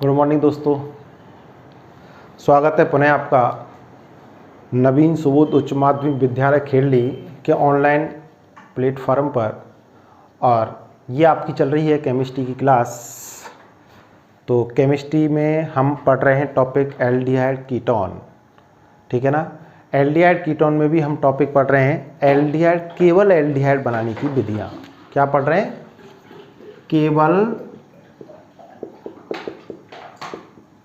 Good morning दोस्तों, स्वागत है पुनः आपका नवीन सुबोध उच्च माध्यमिक विद्यालय खेड़ली के ऑनलाइन प्लेटफॉर्म पर। और ये आपकी चल रही है केमिस्ट्री की क्लास। तो केमिस्ट्री में हम पढ़ रहे हैं टॉपिक एल्डिहाइड कीटोन, ठीक है ना। एल्डिहाइड कीटोन में भी हम टॉपिक पढ़ रहे हैं एल्डिहाइड, केवल एल्डिहाइड बनाने की विधियाँ। क्या पढ़ रहे हैं? केवल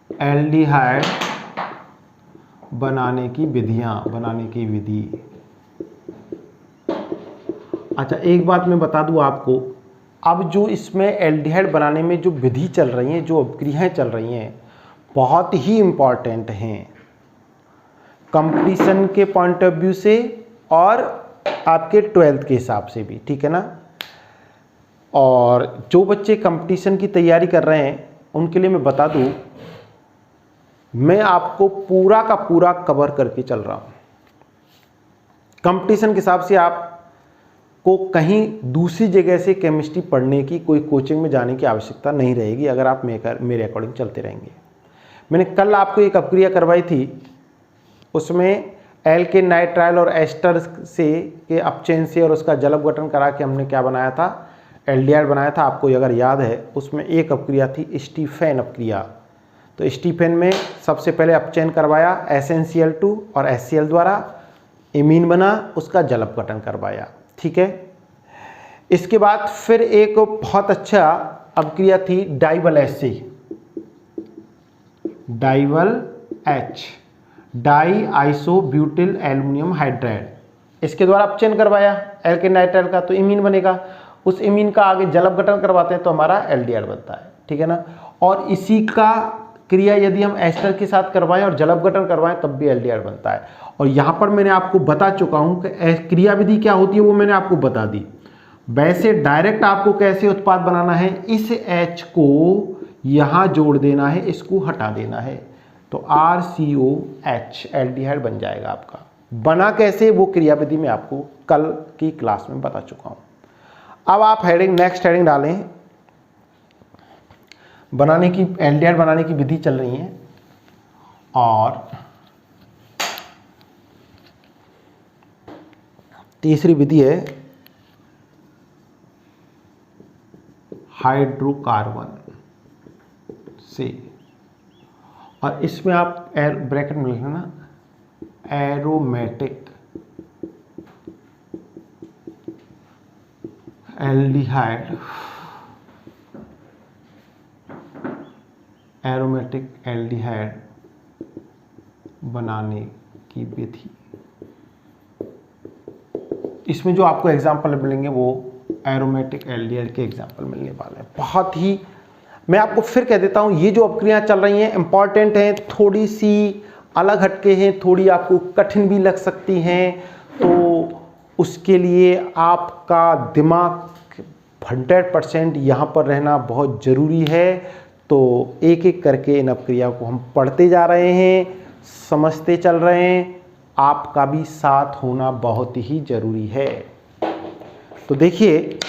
एल्डिहाइड बनाने की विधियाँ, बनाने की विधि। अच्छा, एक बात मैं बता दूं आपको, अब जो इसमें एल्डिहाइड बनाने में जो विधि चल रही हैं, जो क्रियाएं चल रही हैं, बहुत ही इम्पॉर्टेंट हैं कंपटीशन के पॉइंट ऑफ व्यू से और आपके 12th के हिसाब से भी, ठीक है ना। और जो बच्चे कंपटीशन की तैयारी कर रहे हैं उनके लिए मैं बता दूं, मैं आपको पूरा का पूरा कवर करके चल रहा हूं। कंपटीशन के हिसाब से आपको कहीं दूसरी जगह से केमिस्ट्री पढ़ने की, कोई कोचिंग में जाने की आवश्यकता नहीं रहेगी अगर आप मेरे अकॉर्डिंग चलते रहेंगे। मैंने कल आपको एक अपक्रिया करवाई थी, उसमें एल्केन नाइट्राइल और एस्टर से के अपचयन से और उसका जल अपघटन करा के हमने क्या बनाया था? एल्डिहाइड बनाया था। आपको अगर याद है, उसमें एक अपक्रिया थी स्टीफेन अपक्रिया। तो स्टीफेन में सबसे पहले अपचयन करवाया SnCl2 और HCl द्वारा, इमीन बना, उसका जल अपघटन करवाया, ठीक है। इसके बाद फिर एक बहुत अच्छा अपक्रिया थी DIBAL HC, DIBAL H, diisobutyl aluminium hydride. इसके द्वारा अपचयन करवाया एल्केन नाइट्राइल का, तो इमीन बनेगा। उस इमीन का आगे जल अपघटन करवाते हैं तो हमारा एल्डिहाइड बनता है, ठीक है ना। और इसी का क्रिया यदि हम एस्टर के साथ करवाएं और जल अपघटन करवाएं तब भी एल्डिहाइड बनता है। और यहां पर मैंने आपको बता चुका हूं कि क्रिया विधि क्या होती है, वो मैंने आपको बता दी। वैसे डायरेक्ट आपको कैसे उत्पाद बनाना है, इस H को यहां जोड़ देना है, इसको हटा देना है, तो RCOH एल्डिहाइड बन जाएगा आपका। बना कैसे, वो क्रिया विधि में आपको कल की क्लास में बता चुका हूं। अब आप नेक्स्ट हेडिंग डालें, बनाने की, एल्डिहाइड बनाने की विधि चल रही है। और तीसरी विधि है हाइड्रोकार्बन से, और इसमें आप ब्रैकेट में लिखना एरोमेटिक एल्डिहाइड, एरोमेटिक एल्डिहाइड बनाने की विधि। इसमें जो आपको एग्जाम्पल मिलेंगे वो एरोमेटिक एल्डिहाइड के एग्जाम्पल मिलने वाले हैं। बहुत ही, मैं आपको फिर कह देता हूँ, ये जो अपक्रियाएं चल रही हैं इंपॉर्टेंट हैं, थोड़ी सी अलग हटके हैं, थोड़ी आपको कठिन भी लग सकती हैं, तो उसके लिए आपका दिमाग 100% यहाँ पर रहना बहुत ज़रूरी है। तो एक एक करके इन अपक्रिया को हम पढ़ते जा रहे हैं, समझते चल रहे हैं, आपका भी साथ होना बहुत ही जरूरी है। तो देखिए,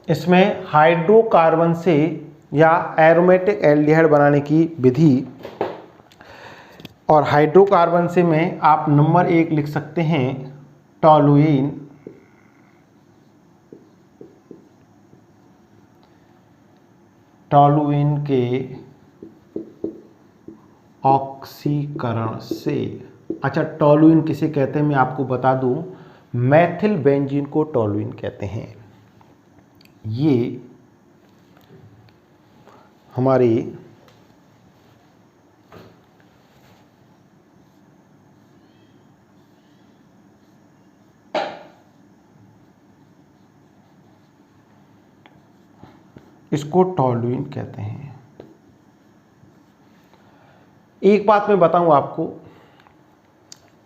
इसमें हाइड्रोकार्बन से या एरोमेटिक एल्डिहाइड बनाने की विधि, और हाइड्रोकार्बन से में आप नंबर 1 लिख सकते हैं टॉलुइन, टॉलुइन के ऑक्सीकरण से। अच्छा, टॉलुइन किसे कहते हैं मैं आपको बता दूं, मैथिल बेंजीन को टॉलुइन कहते हैं। ये हमारी इसको टॉलुइन कहते हैं। एक बात मैं बताऊं आपको,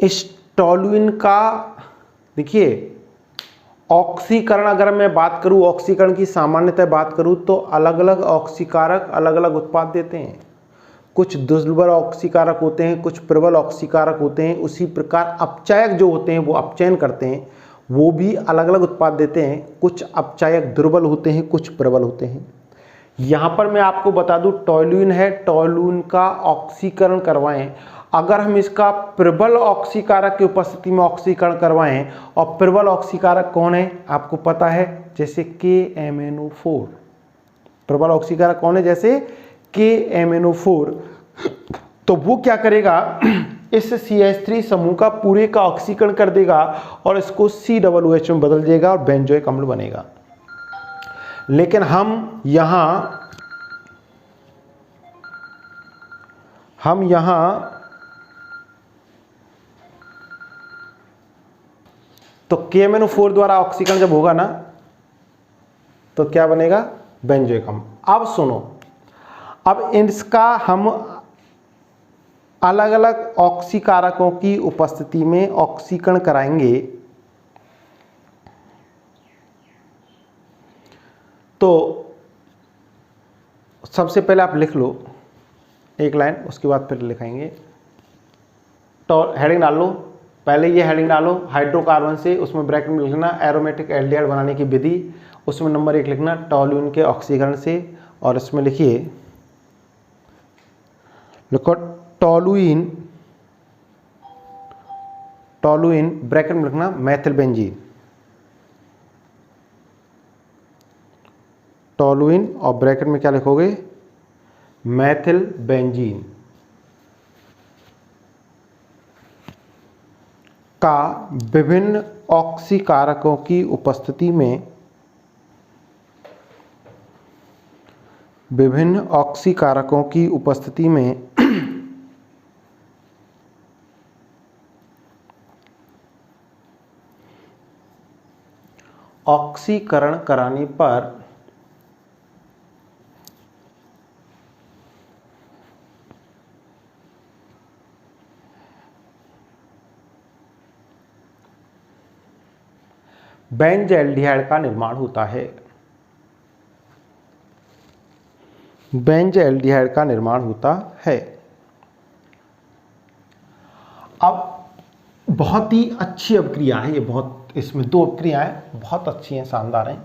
इस टॉलुइन का देखिए ऑक्सीकरण, अगर मैं बात करूं ऑक्सीकरण की सामान्यतः बात करूं तो अलग अलग ऑक्सीकारक अलग अलग उत्पाद देते हैं। कुछ दुर्बल ऑक्सीकारक होते हैं, कुछ प्रबल ऑक्सीकारक होते हैं। उसी प्रकार अपचायक जो होते हैं वो अपचयन करते हैं, वो भी अलग अलग उत्पाद देते हैं। कुछ अपचायक दुर्बल होते हैं, कुछ प्रबल होते हैं। यहाँ पर मैं आपको बता दूं टोल्यूइन है, टोल्यूइन का ऑक्सीकरण करवाएं। अगर हम इसका प्रबल ऑक्सीकारक की उपस्थिति में ऑक्सीकरण करवाएं, और प्रबल ऑक्सीकारक कौन है आपको पता है, जैसे KMnO4। प्रबल ऑक्सीकारक कौन है, जैसे KMnO4। तो वो क्या करेगा, इस CH3 समूह का पूरे का ऑक्सीकरण कर देगा और इसको COOH में बदल देगा और बेंजोइक अम्ल बनेगा। लेकिन हम यहां तो KMnO4 द्वारा ऑक्सीकरण जब होगा ना तो क्या बनेगा, बेंजोइक अम्ल। अब सुनो, अब इसका हम अलग अलग ऑक्सीकारकों की उपस्थिति में ऑक्सीकरण कराएंगे। तो सबसे पहले आप लिख लो एक लाइन, उसके बाद फिर लिखाएंगे। तो हेडिंग डाल लो, पहले ये हेडिंग डालो हाइड्रोकार्बन से, उसमें ब्रैकेट में लिखना एरोमेटिक एल्डिहाइड बनाने की विधि, उसमें नंबर 1 लिखना टोल्यूइन के ऑक्सीकरण से, और इसमें लिखिए, लिखो टोल्यूइन ब्रैकेट में लिखना मैथिल बेंजीन, टोल्यूइन और ब्रैकेट में क्या लिखोगे, मैथिल बेंजीन का विभिन्न ऑक्सीकारकों की उपस्थिति में ऑक्सीकरण कराने पर बेंजल्डिहाइड का निर्माण होता है। बेंजल्डिहाइड का निर्माण होता है। अब बहुत ही अच्छी अभिक्रिया है ये, बहुत, इसमें 2 अभिक्रियाएं बहुत अच्छी हैं, शानदार हैं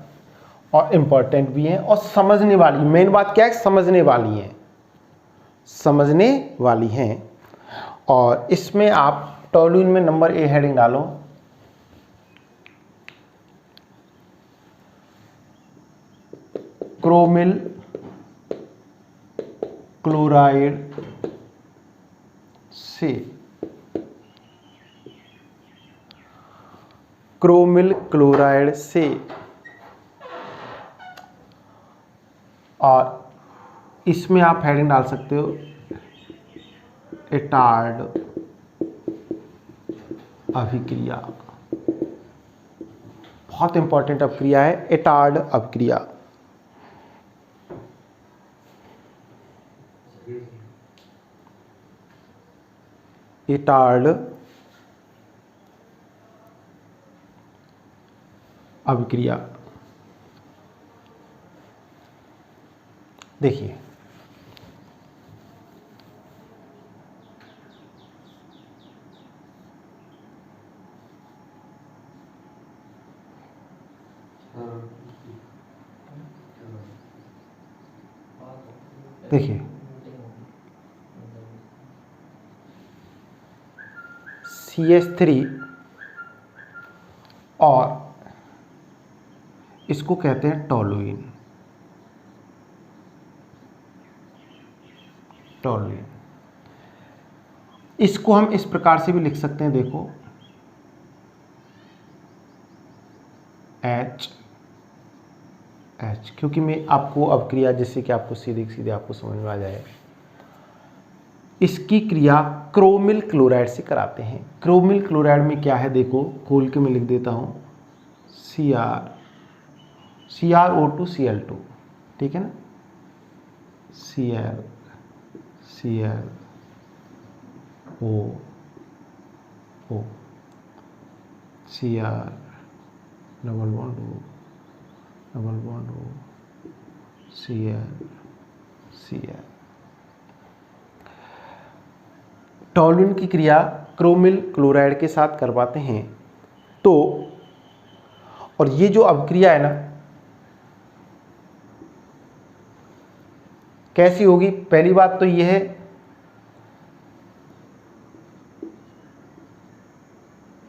और इंपॉर्टेंट भी हैं और समझने वाली। मेन बात क्या है, समझने वाली हैं। और इसमें आप टोल्यूइन में नंबर A हेडिंग डालो, क्रोमिल क्लोराइड से, क्रोमिल क्लोराइड से, और इसमें आप हेडिंग डाल सकते हो एटार्ड अभिक्रिया। बहुत इंपॉर्टेंट अभिक्रिया है एटार्ड अभिक्रिया। एटार्ड अभिक्रिया, देखिए CH3 और इसको कहते हैं टोल्यूइन। इसको हम इस प्रकार से भी लिख सकते हैं, देखो H, क्योंकि मैं आपको अभिक्रिया जिससे कि आपको सीधे आपको समझ में आ जाए, इसकी क्रिया क्रोमिल क्लोराइड से कराते हैं। क्रोमिल क्लोराइड में क्या है, देखो खोल के मैं लिख देता हूँ, CrO2 Cl2, ठीक है ना, Cl O Cr double bond O Cl toluene की क्रिया क्रोमिल क्लोराइड के साथ करवाते हैं तो, और ये जो अभिक्रिया है ना कैसी होगी, पहली बात तो ये है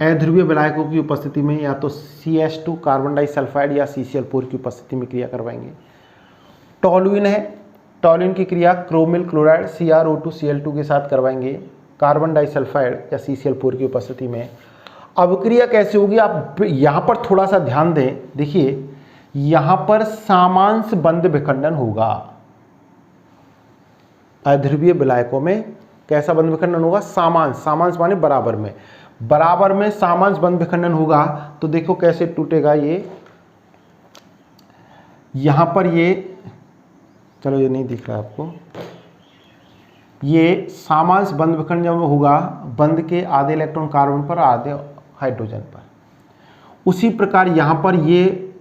अध्रुवीय विलायकों की उपस्थिति में या तो CH2 कार्बन डाइसल्फाइड या CCl4 की उपस्थिति में क्रिया करवाएंगे। टॉल्यूइन है, टॉल्यूइन की क्रिया क्रोमिल क्लोराइड CrO2Cl2 के साथ करवाएंगे कार्बन डाइसल्फाइड या CCl4 की उपस्थिति में। अभिक्रिया कैसे होगी, आप यहाँ पर थोड़ा सा ध्यान दें, देखिए यहाँ पर सामांश बंध विखंडन होगा। अध्रुवीय विलायकों में कैसा बंध विखंडन होगा, सामांश, सामांश माने बराबर में, बराबर में सामांश बंध विखंडन होगा। तो देखो कैसे टूटेगा ये, यहां पर ये, चलो ये नहीं दिख रहा आपको, ये सामांश बंध विखंडन जब होगा बंध के आधे इलेक्ट्रॉन कार्बन पर आधे हाइड्रोजन पर, उसी प्रकार यहां पर ये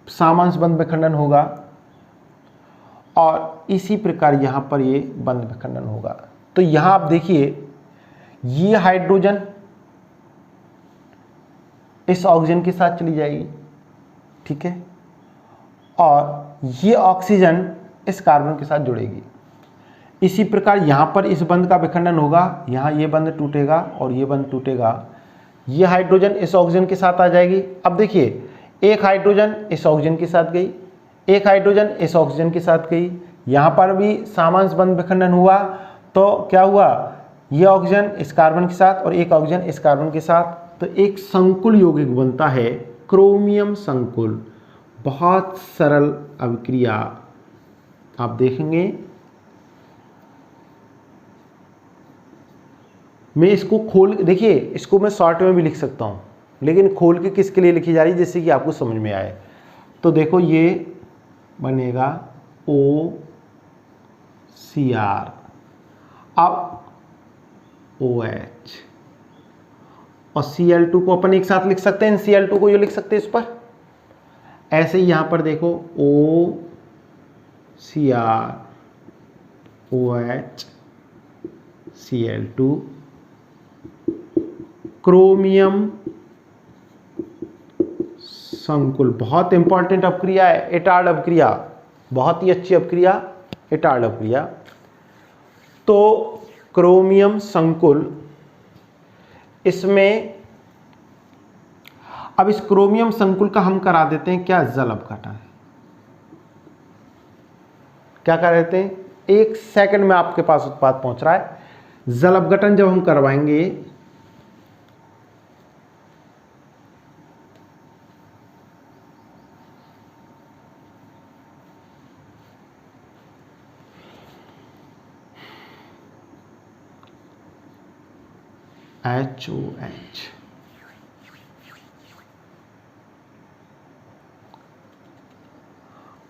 सामांश बंध विखंडन होगा और इसी प्रकार यहां पर ये बंध विखंडन होगा। तो यहां आप देखिए ये हाइड्रोजन इस ऑक्सीजन के साथ चली जाएगी, ठीक है, और ये ऑक्सीजन इस कार्बन के साथ जुड़ेगी। इसी प्रकार यहां पर इस बंध का विखंडन होगा, यहां ये बंध टूटेगा और ये बंध टूटेगा, ये हाइड्रोजन इस ऑक्सीजन के साथ आ जाएगी। अब देखिए एक हाइड्रोजन इस ऑक्सीजन के साथ गई, एक हाइड्रोजन इस ऑक्सीजन के साथ गई, यहाँ पर भी सामांश बंध विखंडन हुआ तो क्या हुआ, ये ऑक्सीजन इस कार्बन के साथ और एक ऑक्सीजन इस कार्बन के साथ, तो एक संकुल यौगिक बनता है क्रोमियम संकुल। बहुत सरल अभिक्रिया आप देखेंगे। मैं इसको खोल, देखिए इसको मैं शॉर्ट में भी लिख सकता हूँ, लेकिन खोल के किसके लिए लिखी जा रही है जिससे कि आपको समझ में आए। तो देखो ये बनेगा OCr, अब OH और Cl2 को अपन एक साथ लिख सकते हैं, Cl2 को ये लिख सकते हैं इस पर। ऐसे ही यहां पर देखो OCr OH Cl2 क्रोमियम संकुल। बहुत इंपॉर्टेंट अपक्रिया है एटार्ड अपक्रिया, बहुत ही अच्छी अपक्रिया एटार्ड अपक्रिया। तो क्रोमियम संकुल, इसमें अब इस क्रोमियम संकुल का हम करा देते हैं क्या, जल अपघटन। क्या कर देते हैं, एक सेकंड में आपके पास उत्पाद पहुंच रहा है। जल अपघटन जब हम करवाएंगे HOH,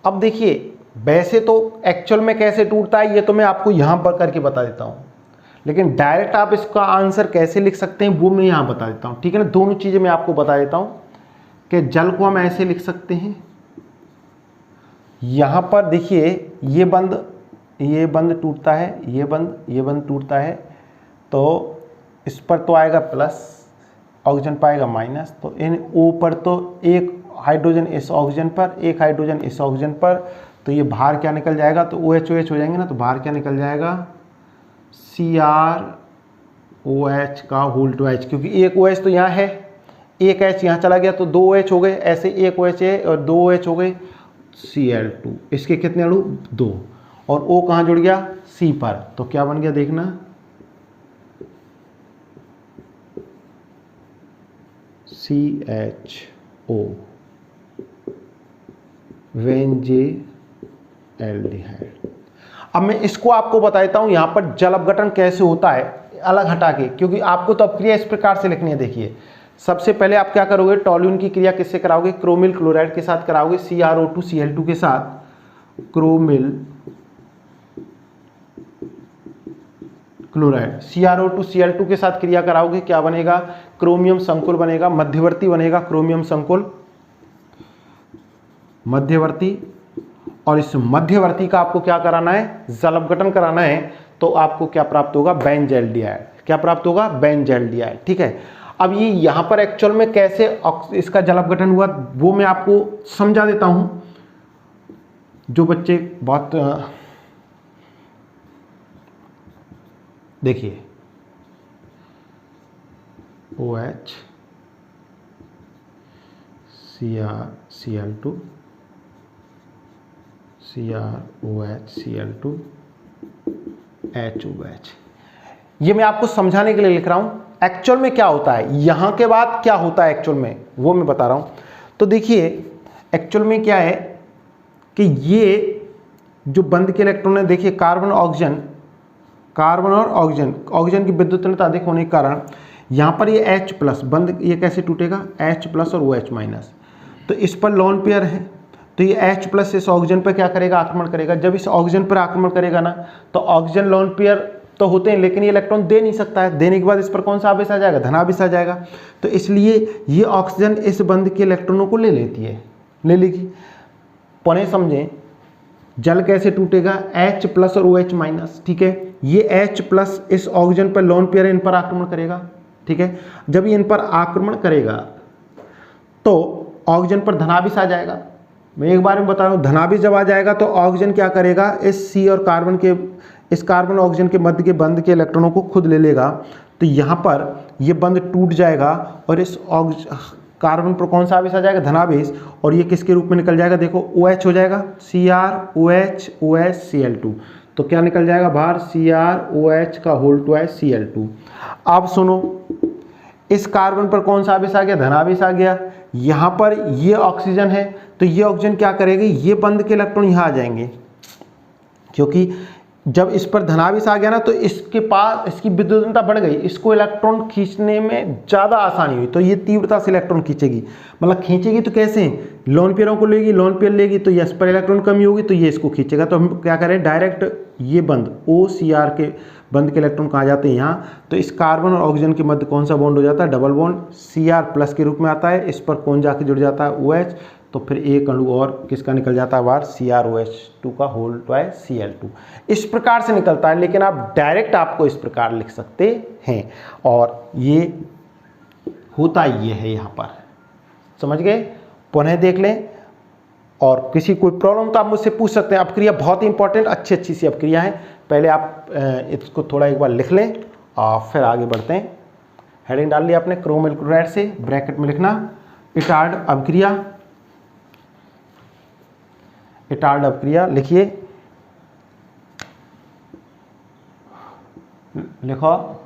अब देखिए वैसे तो एक्चुअल में कैसे टूटता है ये तो मैं आपको यहां पर करके बता देता हूं, लेकिन डायरेक्ट आप इसका आंसर कैसे लिख सकते हैं वो मैं यहां बता देता हूं, ठीक है ना। दोनों चीजें मैं आपको बता देता हूं कि जल को हम ऐसे लिख सकते हैं, यहां पर देखिए ये बंद टूटता है, ये बंद टूटता है, तो इस पर तो आएगा प्लस, ऑक्सीजन पाएगा माइनस, तो इन O पर तो एक हाइड्रोजन इस ऑक्सीजन पर, एक हाइड्रोजन इस ऑक्सीजन पर, तो ये बाहर क्या निकल जाएगा, तो OH OH हो जाएंगे ना, तो बाहर क्या निकल जाएगा, CrOH का होल टू H, क्योंकि एक OH तो यहाँ है, एक H यहाँ चला गया तो दो OH हो गए, ऐसे एक OH है और दो OH हो गए, Cl2, इसके कितने अणु, 2, और O कहाँ जुड़ गया, C पर, तो क्या बन गया देखना, CHO वेंजेल्डिहाइड। अब मैं इसको आपको बता देता हूं यहां पर जल अपघटन कैसे होता है अलग हटा के, क्योंकि आपको तो अपक्रिया इस प्रकार से लिखनी है। देखिए सबसे पहले आप क्या करोगे, टॉल्यूइन की क्रिया किससे कराओगे, क्रोमिल क्लोराइड के साथ कराओगे, CrO2Cl2 के साथ, क्रोमिल क्लोराइड CrO2Cl2 के साथ क्रिया कराओगे, क्या बनेगा, क्रोमियम संकुल बनेगा, मध्यवर्ती बनेगा क्रोमियम संकुल, मध्यवर्ती, और इस मध्यवर्ती का आपको क्या कराना है, जल अपघटन कराना है, तो आपको क्या प्राप्त होगा, बेंजल्डिहाइड। क्या प्राप्त होगा, बेंजल्डिहाइड। ठीक है, अब ये यहाँ पर एक्चुअल में कैसे इसका जल अपघटन हुआ वो मैं आपको समझा देता हूँ। जो बच्चे बहुत देखिए OH Cr Cl2 CrOH Cl2 HOH, ये मैं आपको समझाने के लिए लिख रहा हूं। एक्चुअल में क्या होता है, यहां के बाद क्या होता है एक्चुअल में वो मैं बता रहा हूं। तो देखिए एक्चुअल में क्या है कि ये जो बंद के इलेक्ट्रॉन है, देखिए कार्बन और ऑक्सीजन की विद्युतता अधिक होने के कारण यहाँ पर ये H प्लस बंद, ये कैसे टूटेगा, H प्लस और OH माइनस, तो इस पर लोन पेयर है, तो ये H प्लस इस ऑक्सीजन पर क्या करेगा, आक्रमण करेगा। जब इस ऑक्सीजन पर आक्रमण करेगा ना, तो ऑक्सीजन लोन पेयर तो होते हैं लेकिन ये इलेक्ट्रॉन दे नहीं सकता है, देने के बाद इस पर कौन सा आवेश आ जाएगा, धनावेश आ जाएगा। तो इसलिए ये ऑक्सीजन इस बंद के इलेक्ट्रॉनों को ले लेती है, ले लेगी। पुनः समझें, जल कैसे टूटेगा, H प्लस और OH माइनस। ठीक है, ये H प्लस इस ऑक्सीजन पर लोन पेयर इन पर आक्रमण करेगा। ठीक है, जब ये इन पर आक्रमण करेगा तो ऑक्सीजन पर धनावेश आ जाएगा। मैं एक बार में बता रहा हूँ, धनावेश जब आ जाएगा तो ऑक्सीजन क्या करेगा, इस C और कार्बन के, इस कार्बन ऑक्सीजन के मध्य के बंध के इलेक्ट्रॉनों को खुद ले लेगा। तो यहाँ पर ये बंध टूट जाएगा और इस कार्बन पर कौन सा आवेश आ जाएगा, धनावेश, और ये किसके रूप में निकल जाएगा, देखो OH हो जाएगा, CrOH OH Cl2। तो क्या निकल जाएगा बाहर, CrOH का होल ट्वाइस Cl2। अब सुनो, इस कार्बन पर कौन सा आवेश आ गया, धनावेश आ गया। यहाँ पर ये ऑक्सीजन है, तो ये ऑक्सीजन क्या करेगी, ये बंद के इलेक्ट्रॉन यहाँ आ जाएंगे, क्योंकि जब इस पर धनावेश आ गया ना तो इसके पास इसकी विद्युतता बढ़ गई, इसको इलेक्ट्रॉन खींचने में ज़्यादा आसानी हुई, तो ये तीव्रता से इलेक्ट्रॉन खींचेगी। मतलब खींचेगी तो कैसे, लोन पेयरों को लेगी, लोन पेयर लेगी तो ये इस पर इलेक्ट्रॉन कमी होगी तो ये इसको खींचेगा। तो हम क्या करें, डायरेक्ट ये बंद OCr के बंद के इलेक्ट्रॉन कहाँ जाते हैं, यहाँ। तो इस कार्बन और ऑक्सीजन के मध्य कौन सा बॉन्ड हो जाता है, डबल बॉन्ड, Cr प्लस के रूप में आता है। इस पर कौन जाके जुड़ जाता है, OH, तो फिर एक अणु और किसका निकल जाता है बाहर, CrOH2 का होल ट्वाइस Cl2। इस प्रकार से निकलता है, लेकिन आप डायरेक्ट आपको इस प्रकार लिख सकते हैं, और ये होता ये है यहाँ पर, समझ गए। पुनः देख लें, और किसी कोई प्रॉब्लम तो आप मुझसे पूछ सकते हैं। अपक्रिया बहुत ही इंपॉर्टेंट, अच्छी सी अपक्रिया है। पहले आप इसको थोड़ा एक बार लिख लें और फिर आगे बढ़ते हैं। हेडिंग डाल लिया आपने, क्रोमिल क्लोराइड से ब्रैकेट में लिखना इटार्ड अपक्रिया, इटार्ड अपक्रिया लिखिए, लिखो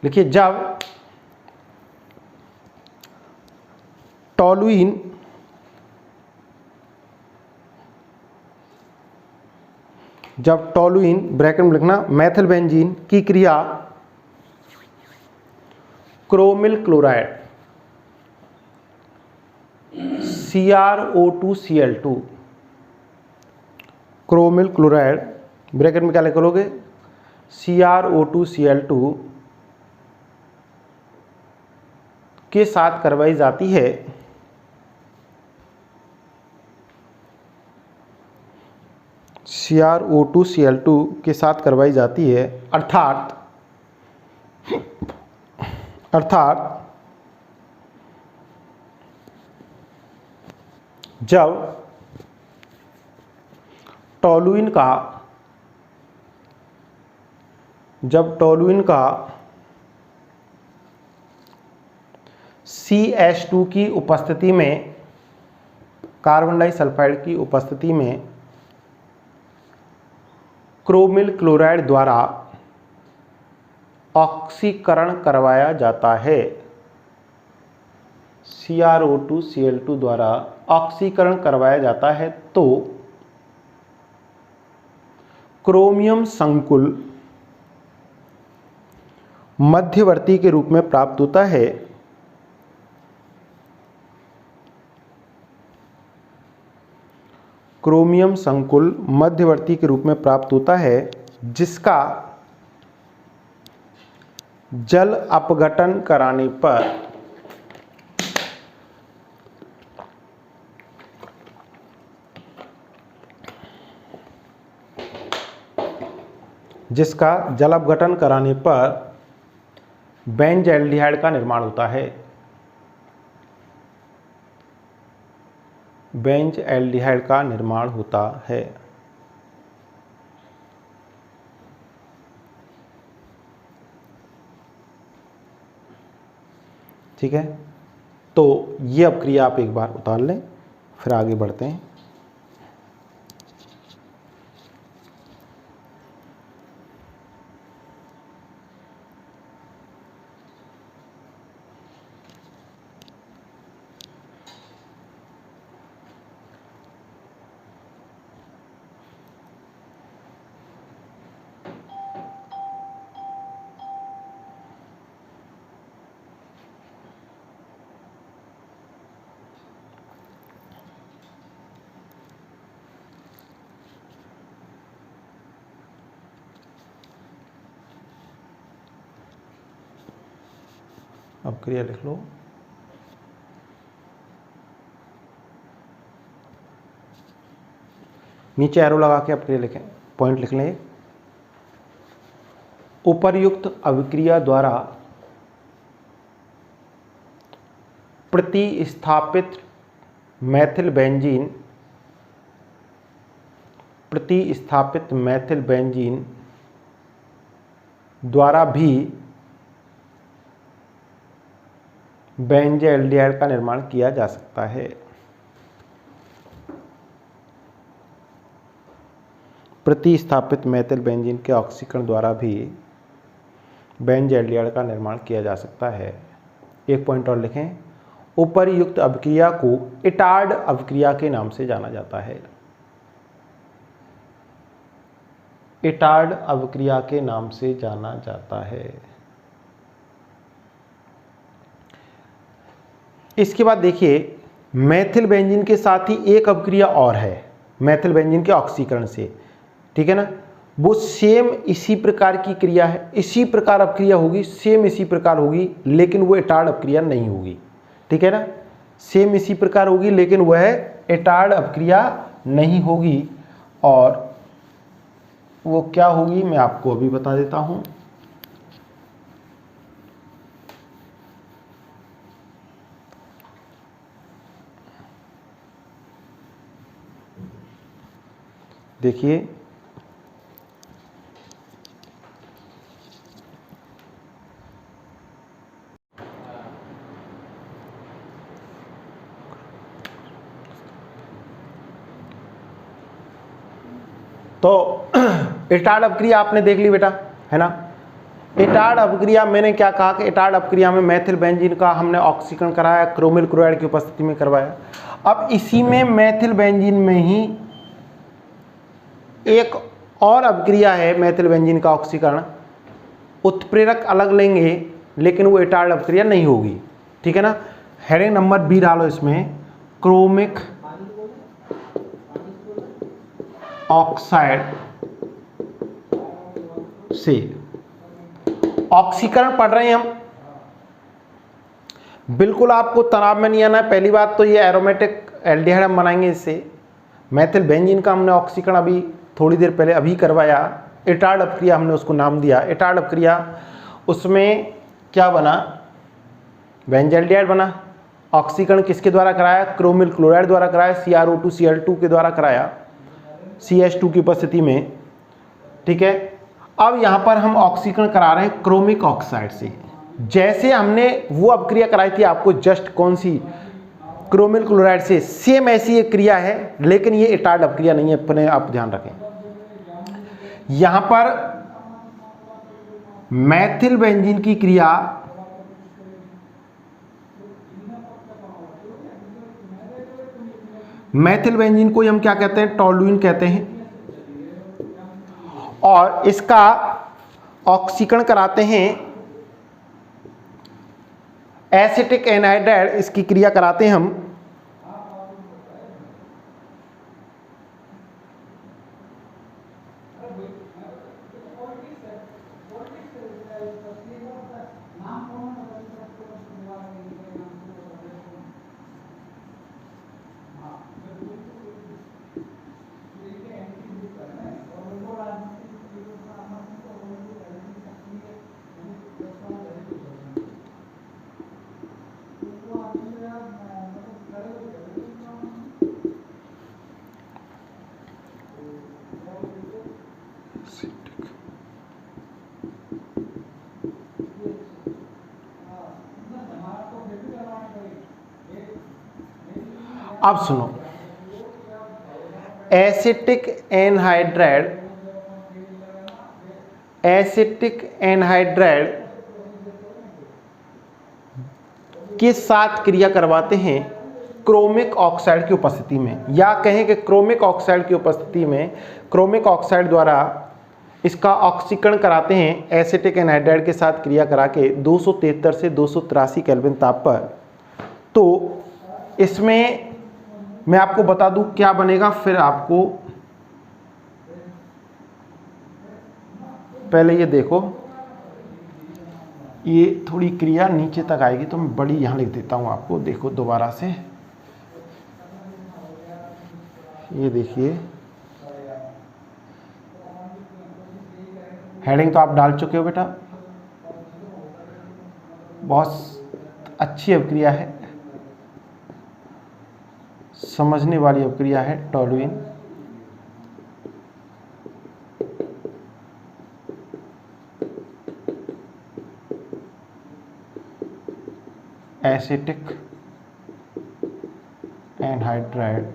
लिखिए, जब टॉलुइन ब्रैकेट में लिखना मैथिल बेंजीन की क्रिया chromyl chloride CrO2Cl2, chromyl chloride bracket में क्या लिखोगे, CrO2Cl2 के साथ करवाई जाती है, CrO2Cl2 के साथ करवाई जाती है, अर्थात जब टॉलुइन का CH2 की उपस्थिति में, कार्बन डाइसल्फाइड की उपस्थिति में क्रोमिल क्लोराइड द्वारा ऑक्सीकरण करवाया जाता है, CrO2Cl2 द्वारा ऑक्सीकरण करवाया जाता है, तो क्रोमियम संकुल मध्यवर्ती के रूप में प्राप्त होता है। क्रोमियम संकुल मध्यवर्ती के रूप में प्राप्त होता है, जिसका जल अपघटन कराने पर जिसका जल अपघटन कराने पर बेंजल्डिहाइड का निर्माण होता है। बेंजल्डिहाइड का निर्माण होता है। ठीक है, तो ये अपक्रिया आप एक बार उतार लें, फिर आगे बढ़ते हैं। अपक्रिया लिख लो। नीचे एरो लगा के अपक्रिया लिखें, पॉइंट लिख लें। उपर्युक्त अभिक्रिया द्वारा प्रतिस्थापित मैथिल बेंजीन द्वारा भी बेंजल्डिहाइड का निर्माण किया जा सकता है। प्रतिस्थापित मैथिल बेंजीन के ऑक्सीकरण द्वारा भी बेंजल्डिहाइड का निर्माण किया जा सकता है। एक पॉइंट और लिखें, उपर्युक्त अभिक्रिया को इटार्ड अभिक्रिया के नाम से जाना जाता है। इटार्ड अभिक्रिया के नाम से जाना जाता है। इसके बाद देखिए, मैथिल बेंजीन के साथ ही एक अभिक्रिया और है मैथिल बेंजीन के ऑक्सीकरण से, ठीक है ना। वो सेम इसी प्रकार की क्रिया है, इसी प्रकार अपक्रिया होगी, सेम इसी प्रकार होगी, लेकिन वो इटार्ड अपक्रिया नहीं होगी, ठीक है ना। सेम इसी प्रकार होगी लेकिन वह इटार्ड अपक्रिया नहीं होगी। और वो क्या होगी मैं आपको अभी बता देता हूं। देखिए, तो इटार्ड अपक्रिया आपने देख ली बेटा, है ना। इटार्ड अपक्रिया मैंने क्या कहा कि इटार्ड अपक्रिया में मैथिल बेंजीन का हमने ऑक्सीकरण कराया, क्रोमिल क्लोराइड की उपस्थिति में करवाया। अब इसी में मैथिल बेंजीन में ही एक और अपक्रिया है मैथिल बेंजीन का ऑक्सीकरण, उत्प्रेरक अलग लेंगे लेकिन वो इटार्ड अपक्रिया नहीं होगी, ठीक है ना। हेडिंग नंबर बी डालो इसमें, क्रोमिक ऑक्साइड से ऑक्सीकरण पढ़ रहे हैं हम। बिल्कुल आपको तनाव में नहीं आना है। पहली बात तो ये एरोमेटिक एल्डिहाइड हम बनाएंगे इससे। मैथिल बेंजीन का हमने ऑक्सीकरण अभी थोड़ी देर पहले अभी करवाया, इटार्ड अपक्रिया हमने उसको नाम दिया इटार्ड अपक्रिया। उसमें क्या बना, बेंजल्डिहाइड बना। ऑक्सीकरण किसके द्वारा कराया, क्रोमिल क्लोराइड द्वारा कराया, CrO2 Cl2 के द्वारा कराया, CH2 की उपस्थिति में, ठीक है। अब यहां पर हम ऑक्सीकरण करा रहे हैं क्रोमिक ऑक्साइड से। जैसे हमने वो अपक्रिया कराई थी आपको, जस्ट कौन सी, क्रोमिल क्लोराइड से, सेम ऐसी एक क्रिया है लेकिन ये इटार्ड अपक्रिया नहीं है, अपने आप ध्यान रखें। यहां पर मैथिल बेंजीन की क्रिया मैथिल बेंजीन को हम क्या कहते हैं, टोल्यूइन कहते हैं। और इसका ऑक्सीकरण कराते हैं एसिटिक एनहाइड्राइड, इसकी क्रिया कराते हैं हम। अब सुनो, एसिटिक एनहाइड्राइड के साथ क्रिया करवाते हैं क्रोमिक ऑक्साइड की उपस्थिति में, या कहें कि क्रोमिक ऑक्साइड की उपस्थिति में क्रोमिक ऑक्साइड द्वारा इसका ऑक्सीकरण कराते हैं एसिटिक एनहाइड्राइड के साथ क्रिया करा के 273 से 283 केल्विन ताप पर। तो इसमें मैं आपको बता दूं क्या बनेगा, फिर आपको पहले ये देखो, ये थोड़ी क्रिया नीचे तक आएगी तो मैं बड़ी यहाँ लिख देता हूँ आपको, देखो दोबारा से, ये देखिए हेडिंग तो आप डाल चुके हो बेटा, बहुत अच्छी अभिक्रिया है, समझने वाली अभिक्रिया है टोल्यूइन। एसिटिक एनहाइड्राइड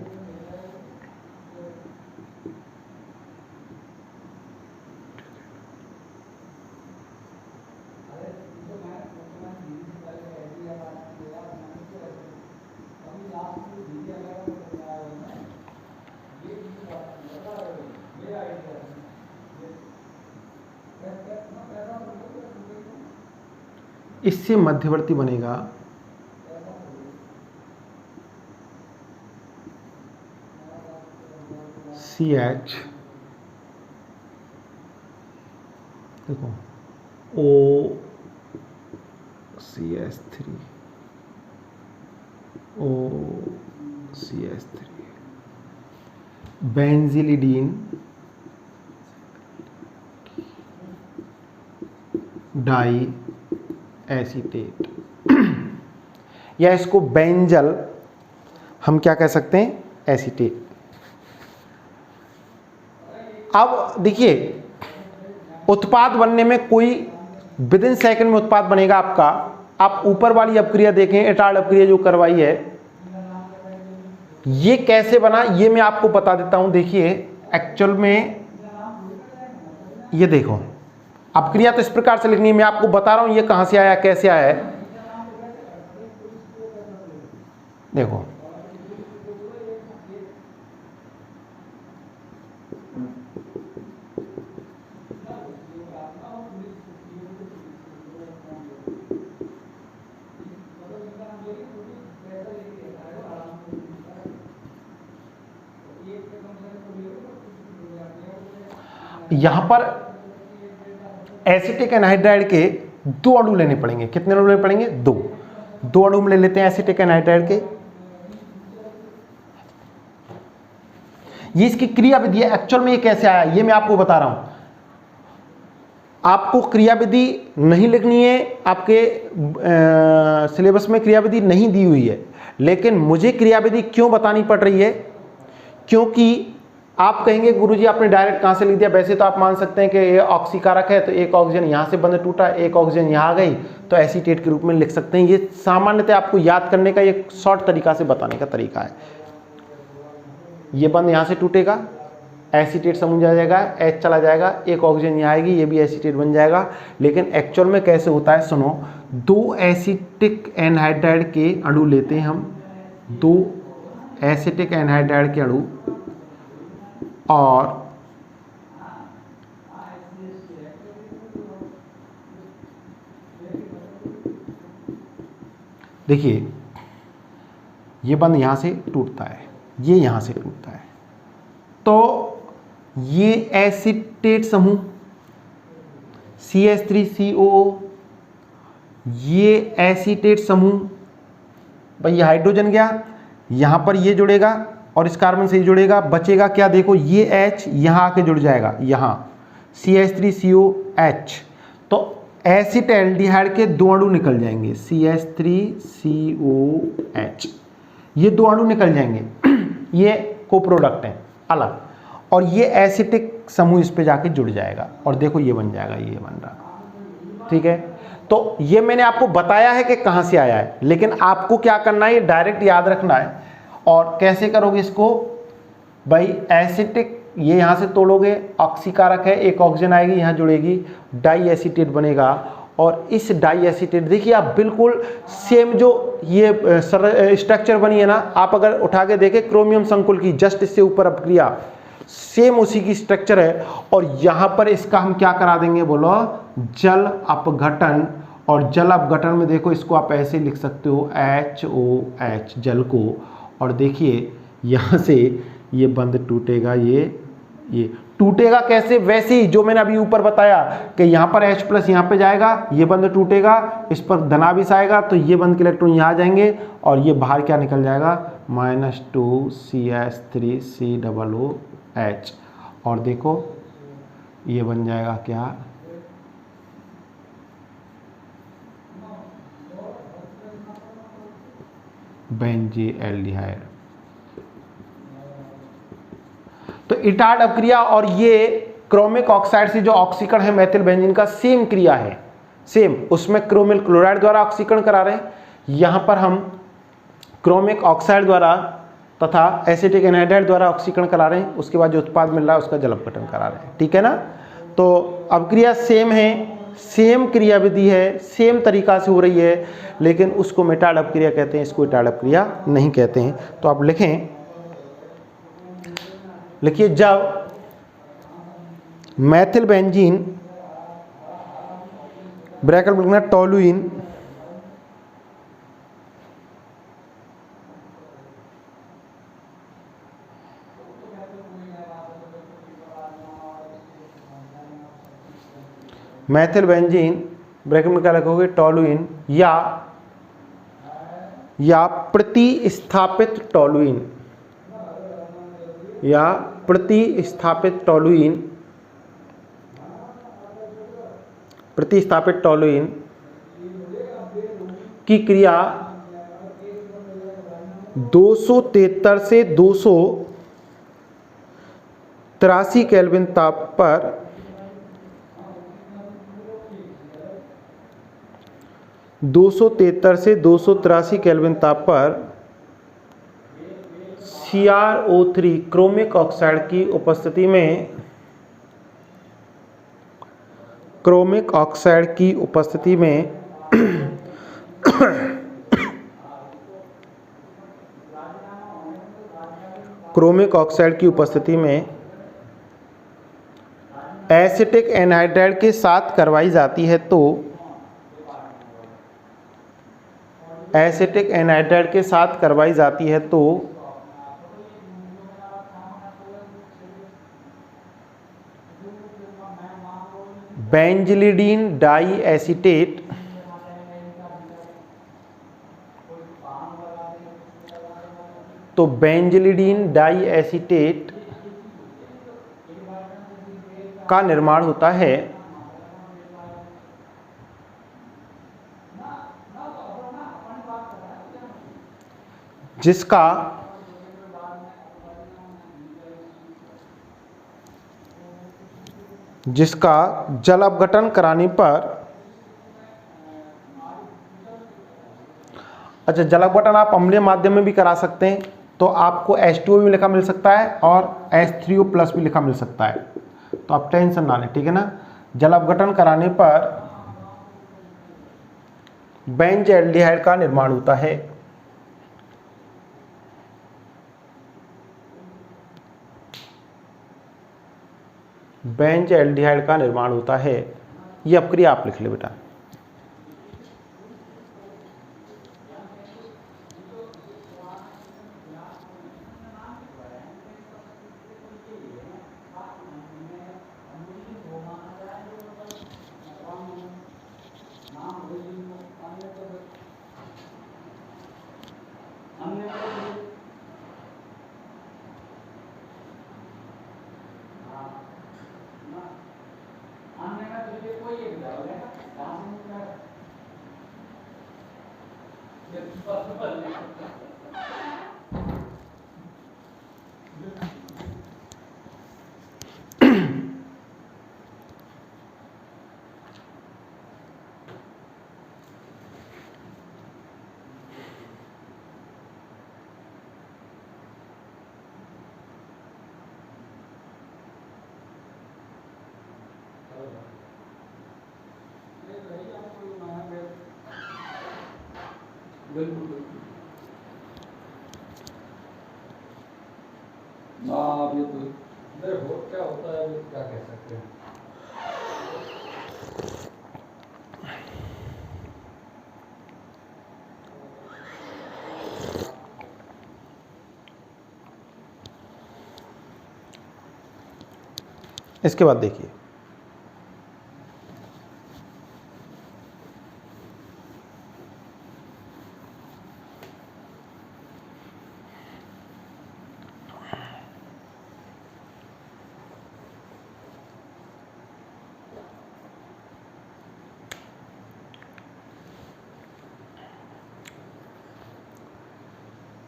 इससे मध्यवर्ती बनेगा CH, देखो OCH3 बेंजिलिडीन डाई एसीटेट, या इसको बेंजल हम क्या कह सकते हैं, एसीटेट। अब देखिए उत्पाद बनने में कोई विद इन सेकेंड में उत्पाद बनेगा आपका। आप ऊपर वाली अपक्रिया देखें, एटार्ड अपक्रिया जो करवाई है, ये कैसे बना ये मैं आपको बता देता हूं। देखिए एक्चुअल में ये देखो, अपक्रिया तो इस प्रकार से लिखनी है, मैं आपको बता रहा हूं ये कहां से आया कैसे आया है। देखो यहां पर एसिटिक एनहाइड्राइड के दो अणु लेने पड़ेंगे। कितने अणु लेने पड़ेंगे? दो अणु ले लेते हैं एसिटिक एनहाइड्राइड के। ये इसकी क्रिया विधि है। एक्चुअल में ये कैसे आया ये मैं आपको बता रहा हूं। आपको क्रिया विधि नहीं लिखनी है, आपके सिलेबस में क्रिया विधि नहीं दी हुई है, लेकिन मुझे क्रिया विधि क्यों बतानी पड़ रही है, क्योंकि आप कहेंगे गुरुजी आपने डायरेक्ट कहां से लिख दिया। वैसे तो आप मान सकते हैं कि ये ऑक्सीकारक है तो एक ऑक्सीजन यहां से बंध टूटा, एक ऑक्सीजन यहां आ गई तो एसीटेट के रूप में लिख सकते हैं। ये सामान्यतः आपको याद करने का एक शॉर्ट तरीका से बताने का तरीका है। ये बंध यहां से टूटेगा, एसीटेट समझ आ जाएगा, एच चला जाएगा, एक ऑक्सीजन यहाँ आएगी, ये भी एसीटेट बन जाएगा। लेकिन एक्चुअल में कैसे होता है सुनो, दो एसिटिक एनहाइड्राइड के अणु लेते हैं हम, दो एसिटिक एनहाइड्राइड के अणु, और देखिए ये बंध यहां से टूटता है, ये यहां से टूटता है, तो ये एसीटेट समूह CH3COO, ये एसीटेट समूह, भाई ये हाइड्रोजन गया, यहां पर ये जुड़ेगा और इस कार्बन से जुड़ेगा, बचेगा क्या देखो ये H यहां आके जुड़ जाएगा, यहां CH3COH, तो एसिटैल्डिहाइड के दो अणु निकल जाएंगे CH3COH, ये दो अणु निकल जाएंगे, ये को प्रोडक्ट है अलग, और ये एसिटिक समूह इस पे जाके जुड़ जाएगा और देखो ये बन जाएगा, ये बन रहा। ठीक है, तो ये मैंने आपको बताया है कि कहां से आया है, लेकिन आपको क्या करना है ये डायरेक्ट याद रखना है और कैसे करोगे इसको भाई, एसिटिक ये यहाँ से तोड़ोगे, ऑक्सीकारक है, एक ऑक्सीजन आएगी यहाँ जुड़ेगी, डाई एसीटेट बनेगा। और इस डाई एसीटेट देखिए आप बिल्कुल सेम जो ये स्ट्रक्चर बनी है ना, आप अगर उठा के देखें क्रोमियम संकुल की जस्ट इससे ऊपर अपक्रिया, सेम उसी की स्ट्रक्चर है। और यहाँ पर इसका हम क्या करा देंगे बोलो, जल अपघटन। और जल अपघटन में देखो इसको आप ऐसे लिख सकते हो HOH जल को। और देखिए यहाँ से ये बंध टूटेगा, ये टूटेगा कैसे, वैसे ही जो मैंने अभी ऊपर बताया कि यहाँ पर H प्लस यहाँ पे जाएगा, ये बंध टूटेगा, इस पर धनाभिस आएगा तो ये बंध के इलेक्ट्रॉन यहाँ आ जाएंगे और ये बाहर क्या निकल जाएगा, -2CH3COOH। और देखो ये बन जाएगा क्या, बेंजीएल्डिहाइड। तो इटार्ड अपक्रिया और ये क्रोमिक ऑक्साइड से जो ऑक्सीकरण है मेथिल बेंजीन का सेम क्रिया है, सेम। उसमें क्रोमिल क्लोराइड द्वारा ऑक्सीकरण करा रहे हैं, यहां पर हम क्रोमिक ऑक्साइड द्वारा तथा एसिटिक एनहाइड्राइड द्वारा ऑक्सीकरण करा रहे हैं। उसके बाद जो उत्पाद मिल रहा है उसका जल अपघटन करा रहे हैं, ठीक है ना। तो अपक्रिया सेम है, सेम क्रियाविधि है, सेम तरीका से हो रही है, लेकिन उसको मेटाड अपक्रिया कहते हैं, इसको इटाड अपक्रिया नहीं कहते हैं। तो आप लिखिए जब मेथिल बेंजीन ब्रैकेट में लिखना टोलुइन मेथिल बेंजीन ब्रैकेट में क्या लिखोगे, टोलुइन या प्रतिस्थापित टोलुइन, या प्रतिस्थापित टोलुइन की क्रिया 273 से 283 केल्विन ताप पर 273 से 283 केल्विन ताप पर CrO3 क्रोमिक ऑक्साइड की उपस्थिति में क्रोमिक ऑक्साइड की उपस्थिति में एसिटिक एनहाइड्राइड के साथ करवाई जाती है तो एसिटिक एनहाइड्राइड के साथ करवाई जाती है तो benzylidene diacetate benzylidene diacetate का निर्माण होता है, जिसका जल अपघटन कराने पर, अच्छा जल अपघटन आप अम्लीय माध्यम में भी करा सकते हैं, तो आपको H2O भी लिखा मिल सकता है और H3O प्लस भी लिखा मिल सकता है, तो आप टेंशन ना लें, ठीक है ना। जल अपघटन कराने पर बेंजीएल्डिहाइड का निर्माण होता है। बेंजीएल्डिहाइड का निर्माण होता है, ये अपक्रिया आप लिख ले बेटा। बिल्कुल बिल्कुल। हाँ आप ये तो देखो क्या होता है, अभी क्या कह सकते हैं। इसके बाद देखिए,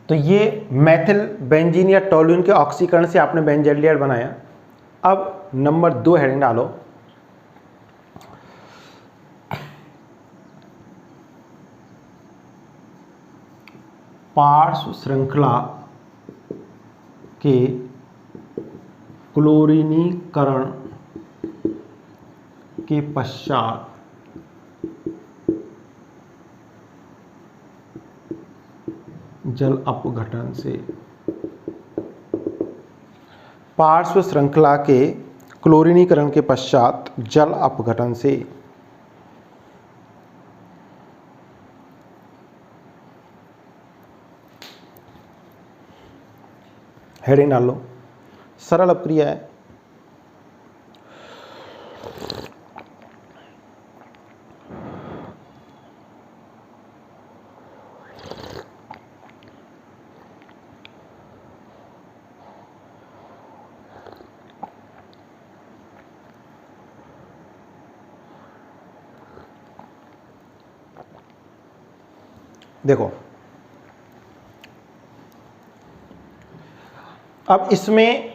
तो ये मेथिल बेंजीन या टोल्यूइन के ऑक्सीकरण से आपने बेंजल्डिहाइड बनाया। अब नंबर 2 हेडिंग डालो, पार्श्व श्रृंखला के क्लोरीनीकरण के पश्चात जल अपघटन से, पार्श्व श्रृंखला के क्लोरीनीकरण के पश्चात जल अपघटन से हेडिंग डाल लो, सरल अपक्रिया है। देखो अब इसमें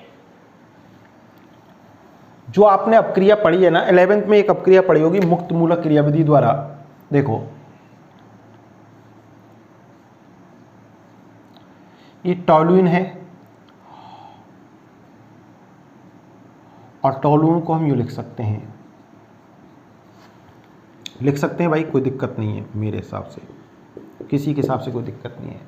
जो आपने अपक्रिया पढ़ी है ना, 11th में एक अपक्रिया पढ़ी होगी मुक्त मूलक क्रियाविधि द्वारा। देखो ये टोल्यूइन है और टोल्यूइन को हम यूँ लिख सकते हैं, लिख सकते हैं भाई, कोई दिक्कत नहीं है मेरे हिसाब से, किसी के हिसाब से कोई दिक्कत नहीं है।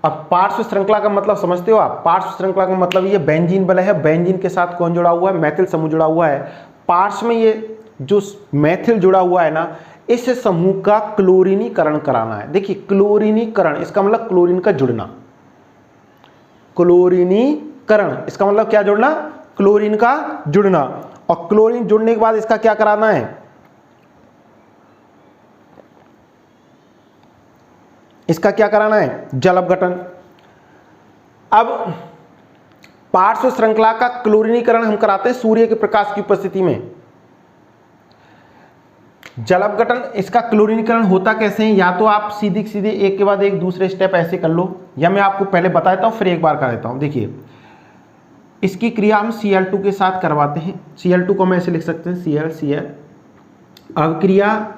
अब पार्श्व श्रृंखला का मतलब समझते हो आप? पार्श्व श्रृंखला का मतलब ये बेंजीन बल है, बेंजीन के साथ कौन जुड़ा हुआ है? मैथिल समूह जुड़ा हुआ है। पार्श्व में ये जो मैथिल जुड़ा हुआ है ना, इस समूह का क्लोरीनीकरण कराना है। देखिए क्लोरीनीकरण इसका मतलब क्लोरीन का जुड़ना, क्लोरीनीकरण इसका मतलब क्या जुड़ना? क्लोरीन का जुड़ना। और क्लोरीन जुड़ने के बाद इसका क्या कराना है? इसका क्या कराना है? जल अपघटन। अब पार्श्व श्रृंखला का क्लोरीनीकरण हम कराते हैं सूर्य के प्रकाश की उपस्थिति में। जल अपघटन इसका क्लोरीनीकरण होता कैसे है? या तो आप सीधे सीधे एक के बाद एक दूसरे स्टेप ऐसे कर लो, या मैं आपको पहले बता देता हूं फिर एक बार कर देता हूं। देखिए इसकी क्रिया हम Cl2 के साथ करवाते हैं। Cl2 को हम ऐसे लिख सकते हैं Cl अवक्रिया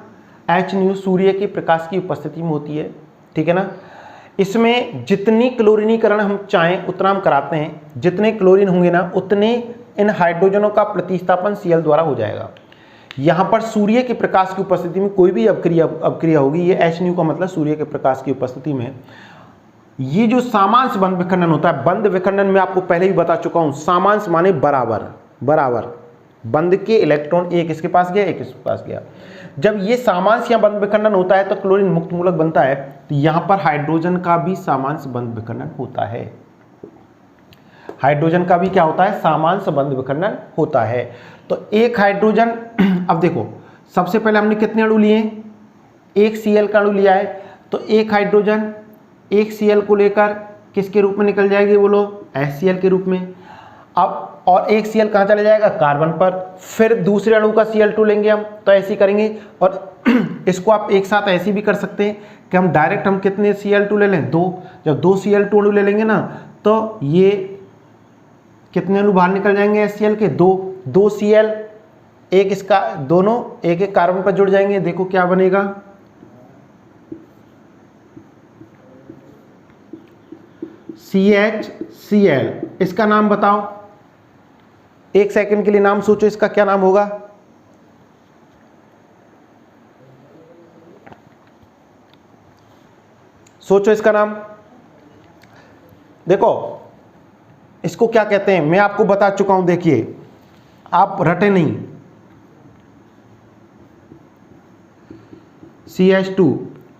H सूर्य के प्रकाश की उपस्थिति में होती है, ठीक है ना। इसमें जितनी क्लोरीनीकरण हम चाहें उतना हम कराते हैं, जितने क्लोरीन होंगे ना उतने इन हाइड्रोजनों का प्रतिस्थापन Cl द्वारा हो जाएगा। यहां पर सूर्य के प्रकाश की उपस्थिति में कोई भी अवक्रिया होगी, ये H का मतलब सूर्य के प्रकाश की उपस्थिति में ये जो सामांश बंध विखंडन होता है, बंध विखंडन में आपको पहले भी बता चुका हूं, सामांश माने बराबर, बराबर बंध के इलेक्ट्रॉन एक इसके पास गया एक इसके पास गया। जब ये सामांश या बंध विखंडन होता है तो क्लोरीन मुक्त मूलक बनता है, तो यहां पर हाइड्रोजन का भी सामांश बंध विखंडन होता है। हाइड्रोजन का भी क्या होता है? सामांश बंध विखंडन होता है। तो एक हाइड्रोजन, अब देखो सबसे पहले हमने कितने अणु लिए? एक Cl का अणु लिया है, तो एक हाइड्रोजन एक Cl को लेकर किसके रूप में निकल जाएगी बोलो? HCl के रूप में। अब और एक Cl कहाँ चला जाएगा? कार्बन पर। फिर दूसरे अणु का Cl2 लेंगे हम, तो ऐसे ही करेंगे। और इसको आप एक साथ ऐसे भी कर सकते हैं कि हम डायरेक्ट हम कितने Cl2 ले लें? 2। जब 2 Cl2 अणु ले लेंगे ना, तो ये कितने अणु बाहर निकल जाएंगे HCl के? 2 Cl, एक इसका, दोनों एक एक कार्बन पर जुड़ जाएंगे। देखो क्या बनेगा? CHCl। इसका नाम बताओ, एक सेकंड के लिए नाम सोचो, इसका क्या नाम होगा? सोचो इसका नाम। देखो इसको क्या कहते हैं मैं आपको बता चुका हूं, देखिए आप रटे नहीं। CH2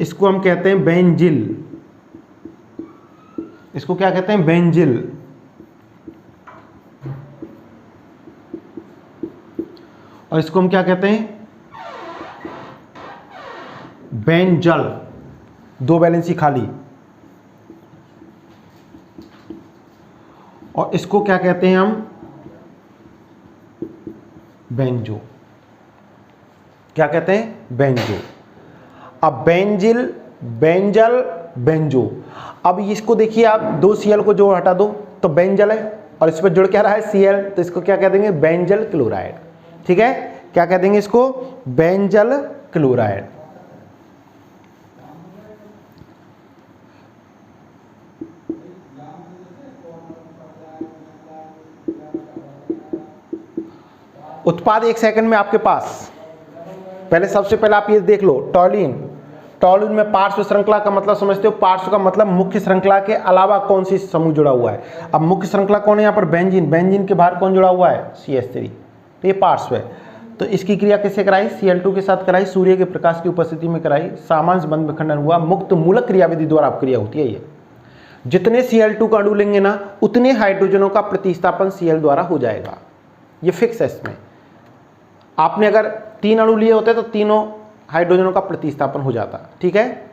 इसको हम कहते हैं बेंजिल। इसको क्या कहते हैं? बेंजिल। और इसको हम क्या कहते हैं? बेंजल। दो वैलेंसी खाली। और इसको क्या कहते हैं हम? बेंजो। क्या कहते हैं? बेंजो। अब बेंजिल, बेंजल, बेंजो। अब इसको देखिए आप, दो Cl को जो हटा दो तो बेंजल है, और इस पर जुड़ क्या रहा है? Cl, तो इसको क्या कह देंगे? Benzyl chloride. ठीक है, क्या कह देंगे इसको? Benzyl chloride. उत्पाद 1 सेकंड में आपके पास। पहले सबसे पहले आप ये देख लो, टॉलिन। टॉलिन में पार्श्व श्रृंखला का मतलब समझते हो? पार्श्व का मतलब मुख्य श्रृंखला के अलावा कौन सी समूह जुड़ा हुआ है। अब मुख्य श्रृंखला कौन है यहाँ पर? बेंजीन। बेंजीन के बाहर कौन जुड़ा हुआ है? CH3। तो ये पार्श्व है। तो इसकी क्रिया किससे कराई? Cl2 के साथ कराई, सूर्य के प्रकाश की उपस्थिति में कराई, सामांश बंध विखंडन हुआ, मुक्त मूलक क्रियाविधि द्वारा आप क्रिया होती है ये। जितने Cl2 का अणु लेंगे ना, उतने हाइड्रोजनों का प्रतिस्थापन Cl द्वारा हो जाएगा। ये फिक्स है इसमें। आपने अगर 3 अणु लिए होते तो तीनों हाइड्रोजनों का प्रतिस्थापन हो जाता। ठीक है,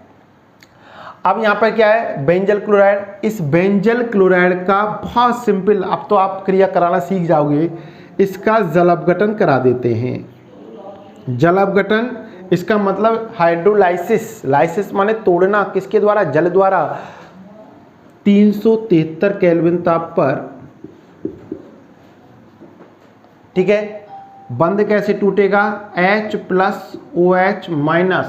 अब यहां पर क्या है? Benzyl chloride. इस बेंजल क्लोराइड का बहुत सिंपल, अब तो आप क्रिया कराना सीख जाओगे, इसका जल अपघटन करा देते हैं। जल अपघटन, इसका मतलब हाइड्रोलाइसिस। लाइसिस माने तोड़ना, किसके द्वारा? जल द्वारा। 373 केल्विन ताप पर। ठीक है, बंध कैसे टूटेगा? H plus OH minus,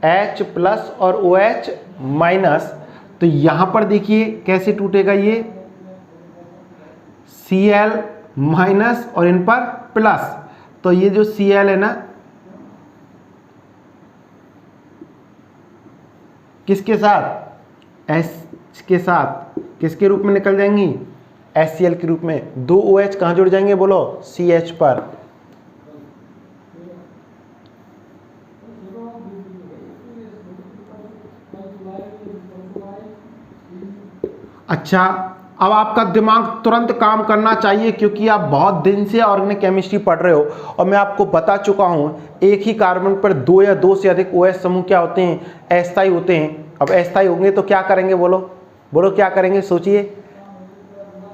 H plus और OH माइनस। तो यहां पर देखिए कैसे टूटेगा ये? Cl माइनस और इन पर प्लस। तो ये जो Cl है ना, किसके साथ? H के साथ। किसके रूप में निकल जाएंगी? HCl के रूप में। दो OH कहां जुड़ जाएंगे बोलो? CH पर। अच्छा, अब आपका दिमाग तुरंत काम करना चाहिए, क्योंकि आप बहुत दिन से ऑर्गेनिक केमिस्ट्री पढ़ रहे हो और मैं आपको बता चुका हूं, एक ही कार्बन पर 2 या 2 से अधिक OH समूह क्या होते हैं? अस्थायी होते हैं। अब अस्थायी होंगे तो क्या करेंगे बोलो? बोलो क्या करेंगे? सोचिए,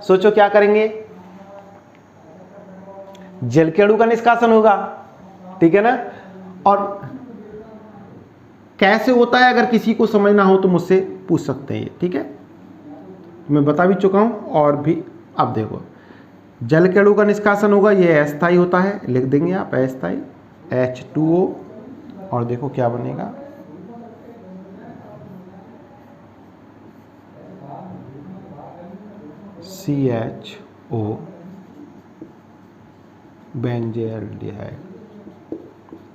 सोचो क्या करेंगे? जल के अणु का निष्कासन होगा। ठीक है ना? और कैसे होता है, अगर किसी को समझना हो तो मुझसे पूछ सकते हैं। ठीक है, मैं बता भी चुका हूं। और भी अब देखो, जल के अणु का निष्कासन होगा, ये अस्थायी होता है, लिख देंगे आप अस्थायी, H2O। और देखो क्या बनेगा? CHO benzaldehyde.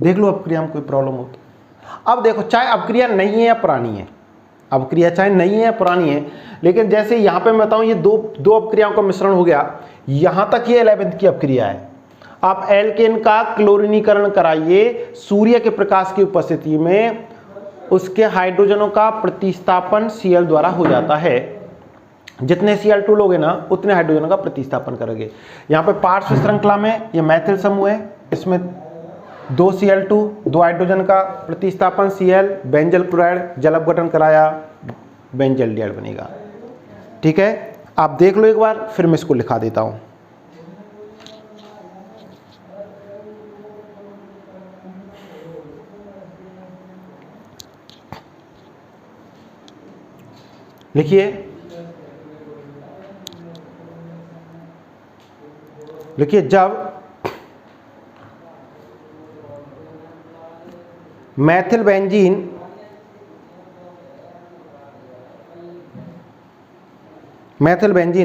देख लो अपक्रिया में कोई प्रॉब्लम हो तो। अब देखो, चाहे अपक्रिया नहीं है या पुरानी है, अपक्रिया चाहे नहीं है या पुरानी है, लेकिन जैसे यहाँ पे मैं बताऊँ, ये दो अपक्रियाओं का मिश्रण हो गया, यहाँ तक ये 11th की अपक्रिया है। आप एल्केन का क्लोरीनीकरण कराइए, सूर्य के प्रकाश की उपस्थिति में उसके हाइड्रोजनों का प्रतिस्थापन Cl द्वारा हो जाता है। जितने Cl2 लोगे ना, उतने हाइड्रोजनों का प्रतिस्थापन करोगे। यहाँ पे पार्श्व श्रृंखला में ये मैथिल समूह है, इसमें 2 Cl2, 2 हाइड्रोजन का प्रतिस्थापन Cl, बेंजल क्लोराइड, जल अपघटन कराया, बेंजल्डिहाइड बनेगा। ठीक है, आप देख लो एक बार, फिर मैं इसको लिखा देता हूं। लिखिए, देखिए, जब मैथिल बेंजीन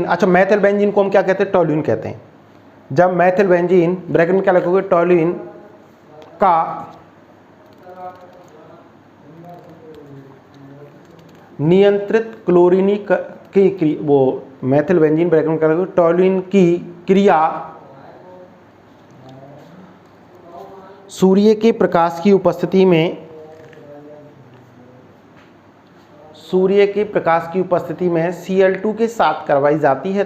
अच्छा, मैथिल बेंजीन को हम क्या कहते हैं? टॉल्यूइन कहते हैं। जब मैथिल बेंजीन, ब्रैकेट में क्या लिखोगे? टॉल्यूइन का नियंत्रित की वो मेथिल बेंजीन ब्रैकेट में करेंगे टॉल्यूइन की क्रिया सूर्य के प्रकाश की उपस्थिति में Cl2 के साथ करवाई जाती है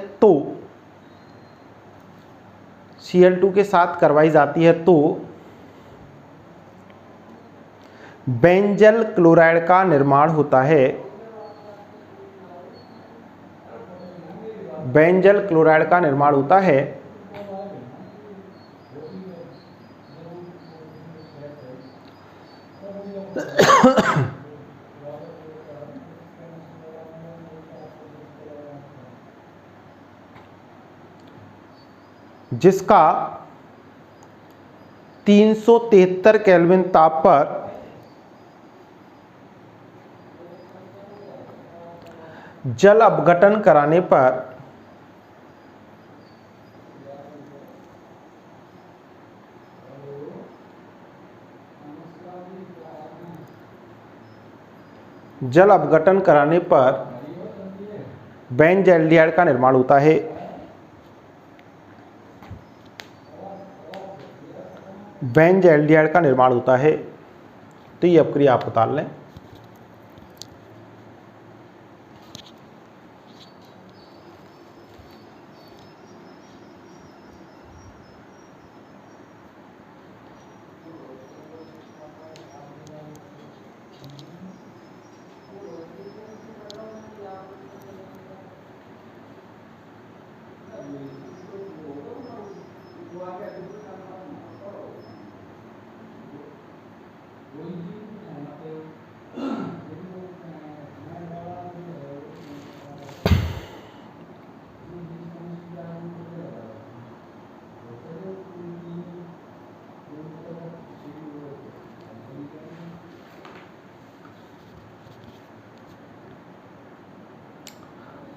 तो बेंजल क्लोराइड का निर्माण होता है। जिसका 373 केल्विन ताप पर जल अपघटन कराने पर बेंजल्डिहाइड का निर्माण होता है। तो ये अपक्रिया आप उतार लें।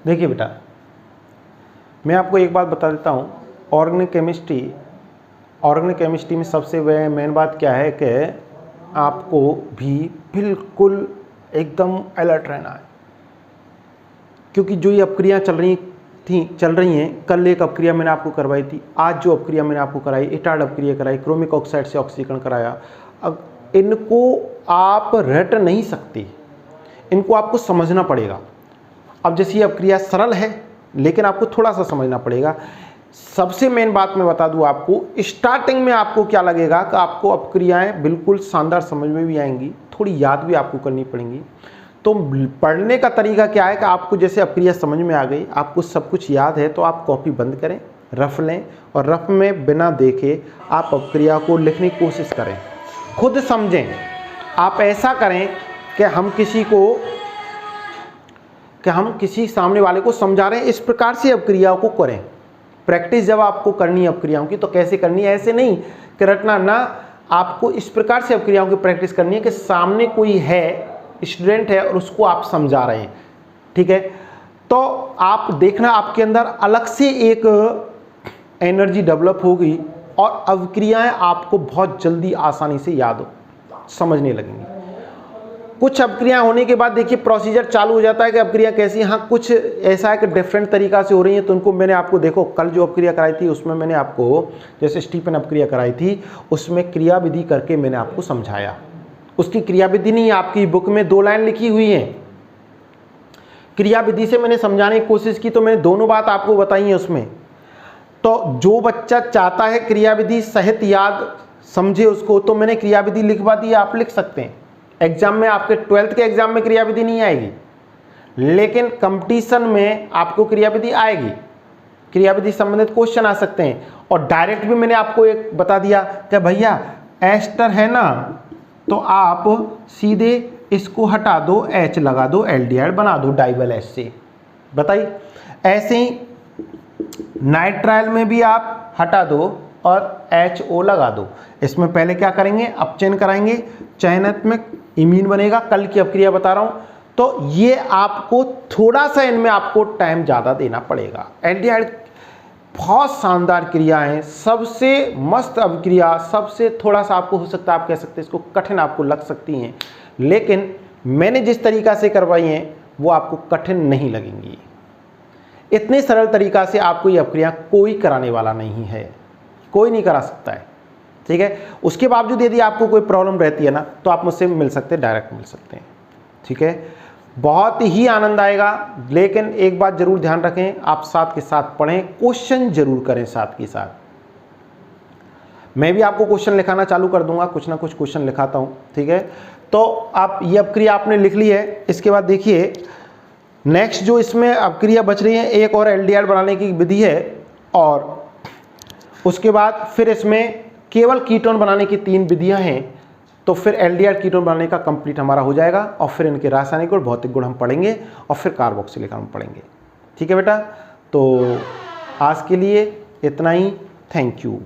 देखिए बेटा, मैं आपको एक बात बता देता हूँ, ऑर्गेनिक केमिस्ट्री में सबसे मेन बात क्या है कि आपको भी बिल्कुल एकदम अलर्ट रहना है, क्योंकि जो ये अपक्रिया चल रही हैं, कल एक अपक्रिया मैंने आपको करवाई थी, आज जो अपक्रिया मैंने आपको कराई, इटार्ड अपक्रिया कराई, क्रोमिक ऑक्साइड से ऑक्सीकरण कराया। अब इनको आप रट नहीं सकते, इनको आपको समझना पड़ेगा। अब जैसे ये अपक्रिया सरल है, लेकिन आपको थोड़ा सा समझना पड़ेगा। सबसे मेन बात मैं बता दूं आपको, स्टार्टिंग में आपको क्या लगेगा कि आपको अपक्रियाएं बिल्कुल शानदार समझ में भी आएंगी, थोड़ी याद भी आपको करनी पड़ेंगी। तो पढ़ने का तरीका क्या है कि आपको जैसे अपक्रिया समझ में आ गई, आपको सब कुछ याद है, तो आप कॉपी बंद करें, रफ लें और रफ में बिना देखे आप अपक्रिया को लिखने की कोशिश करें, खुद समझें। आप ऐसा करें कि हम किसी सामने वाले को समझा रहे हैं, इस प्रकार से अपक्रियाओं को करें। प्रैक्टिस जब आपको करनी है अपक्रियाओं की, तो कैसे करनी है, ऐसे नहीं कि रटना ना, आपको इस प्रकार से अपक्रियाओं की प्रैक्टिस करनी है कि सामने कोई है, स्टूडेंट है, और उसको आप समझा रहे हैं, ठीक है। तो आप देखना आपके अंदर अलग से एक एनर्जी डेवलप होगी और अपक्रियाएं आपको बहुत जल्दी आसानी से याद समझने लगेंगी। कुछ अपक्रिया होने के बाद देखिए प्रोसीजर चालू हो जाता है कि अपक्रिया कैसी, हाँ कुछ ऐसा है कि डिफरेंट तरीका से हो रही है, तो उनको मैंने आपको, देखो कल जो अपक्रिया कराई थी उसमें मैंने आपको, जैसे स्टीफन अपक्रिया कराई थी, उसमें क्रिया विधि करके मैंने आपको समझाया। उसकी क्रिया विधि नहीं, आपकी बुक में 2 लाइन लिखी हुई है, क्रिया विधि से मैंने समझाने की कोशिश की, तो मैंने दोनों बात आपको बताई है उसमें। तो जो बच्चा चाहता है क्रिया विधि सहित याद समझे उसको, तो मैंने क्रिया विधि लिखवा दी, आप लिख सकते हैं। एग्जाम में, आपके 12th के एग्जाम में क्रिया विधि नहीं आएगी, लेकिन कंपटीशन में आपको क्रिया विधि आएगी, क्रिया विधि संबंधित क्वेश्चन आ सकते हैं। और डायरेक्ट भी मैंने आपको एक बता दिया कि भैया एस्टर है ना, तो आप सीधे इसको हटा दो, H लगा दो, एल्डिहाइड बना दो डाइबल H से, बताइए। ऐसे ही नाइट्राइल में भी आप हटा दो और HO लगा दो। इसमें पहले क्या करेंगे, अपचयन कराएंगे, चयनात्मक इमीन बनेगा, कल की अपक्रिया बता रहा हूं। तो ये आपको थोड़ा सा इनमें आपको टाइम ज़्यादा देना पड़ेगा। एल्डिहाइड बहुत शानदार क्रिया है, सबसे मस्त अपक्रिया, सबसे थोड़ा सा आपको हो सकता है, आप कह सकते हैं इसको कठिन आपको लग सकती हैं, लेकिन मैंने जिस तरीका से करवाई हैं वो आपको कठिन नहीं लगेंगी। इतने सरल तरीका से आपको ये अपक्रिया कोई कराने वाला नहीं है, कोई नहीं करा सकता है, ठीक है। उसके बावजूद यदि आपको कोई प्रॉब्लम रहती है ना, तो आप मुझसे मिल सकते हैं, डायरेक्ट मिल सकते हैं, ठीक है। बहुत ही आनंद आएगा, लेकिन एक बात जरूर ध्यान रखें, आप साथ के साथ पढ़ें, क्वेश्चन जरूर करें साथ के साथ। मैं भी आपको क्वेश्चन लिखाना चालू कर दूंगा, कुछ ना कुछ क्वेश्चन लिखाता हूं, ठीक है। तो आप ये अपक्रिया आपने लिख ली है। इसके बाद देखिए नेक्स्ट जो इसमें अपक्रिया बच रही है, एक और एल्डिहाइड बनाने की विधि है, और उसके बाद फिर इसमें केवल कीटोन बनाने की 3 विधियां हैं। तो फिर एल्डिहाइड कीटोन बनाने का कंप्लीट हमारा हो जाएगा, और फिर इनके रासायनिक और भौतिक गुण हम पढ़ेंगे, और फिर कार्बोक्सिलिक हम पढ़ेंगे, ठीक है बेटा। तो आज के लिए इतना ही, थैंक यू।